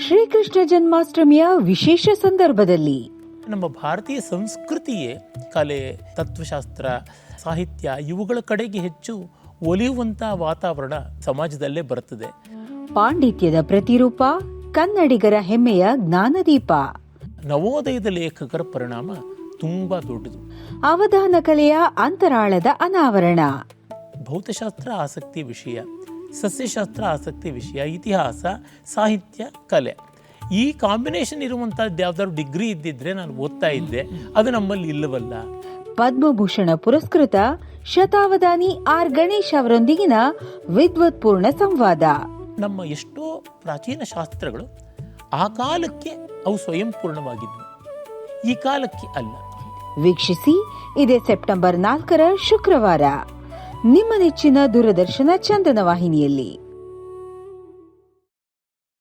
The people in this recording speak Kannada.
ಶ್ರೀಕೃಷ್ಣ ಜನ್ಮಾಷ್ಟಮಿಯ ವಿಶೇಷ ಸಂದರ್ಭದಲ್ಲಿ ನಮ್ಮ ಭಾರತೀಯ ಸಂಸ್ಕೃತಿಯೇ ಕಲೆ, ತತ್ವಶಾಸ್ತ್ರ, ಸಾಹಿತ್ಯ ಇವುಗಳ ಕಡೆಗೆ ಹೆಚ್ಚು ಒಲಿಯುವಂಥ ವಾತಾವರಣ ಸಮಾಜದಲ್ಲೇ ಬರುತ್ತದೆ. ಪಾಂಡಿತ್ಯದ ಪ್ರತಿರೂಪ, ಕನ್ನಡಿಗರ ಹೆಮ್ಮೆಯ ಜ್ಞಾನದೀಪ. ನವೋದಯದ ಲೇಖಕರ ಪರಿಣಾಮ ತುಂಬ ದೊಡ್ಡದು. ಅವಧಾನ ಕಲೆಯ ಅಂತರಾಳದ ಅನಾವರಣ. ಭೌತಶಾಸ್ತ್ರ ಆಸಕ್ತಿ ವಿಷಯ, ಸಸ್ಯಶಾಸ್ತ್ರ ಆಸಕ್ತಿ ವಿಷಯ, ಇತಿಹಾಸ, ಸಾಹಿತ್ಯ, ಕಲೆ ಈ ಕಾಂಬಿನೇಷನ್ ಇರುವಂಥದ್ದು ಯಾವ್ದಾದ್ರು ಡಿಗ್ರಿ ಇದ್ದಿದ್ರೆ ನಾನು ಓದ್ತಾ ಇದ್ದೆ. ಅದು ನಮ್ಮಲ್ಲಿ ಇಲ್ಲವಲ್ಲ. ಪದ್ಮಭೂಷಣ ಪುರಸ್ಕೃತ ಶತಾವಧಾನಿ ಆರ್ ಗಣೇಶ್ ಅವರೊಂದಿಗಿನ ವಿದ್ವತ್ಪೂರ್ಣ ಸಂವಾದ. ನಮ್ಮ ಎಷ್ಟೋ ಪ್ರಾಚೀನ ಶಾಸ್ತ್ರಗಳು ಆ ಕಾಲಕ್ಕೆ ಅವು ಸ್ವಯಂಪೂರ್ಣವಾಗಿದ್ವು, ಈ ಕಾಲಕ್ಕೆ ಅಲ್ಲ. ವೀಕ್ಷಿಸಿ, ಇದೇ ಸೆಪ್ಟೆಂಬರ್ 4 ಶುಕ್ರವಾರ ನಿಮ್ಮ ನೆಚ್ಚಿನ ದೂರದರ್ಶನ ಚಂದನ ವಾಹಿನಿಯಲ್ಲಿ.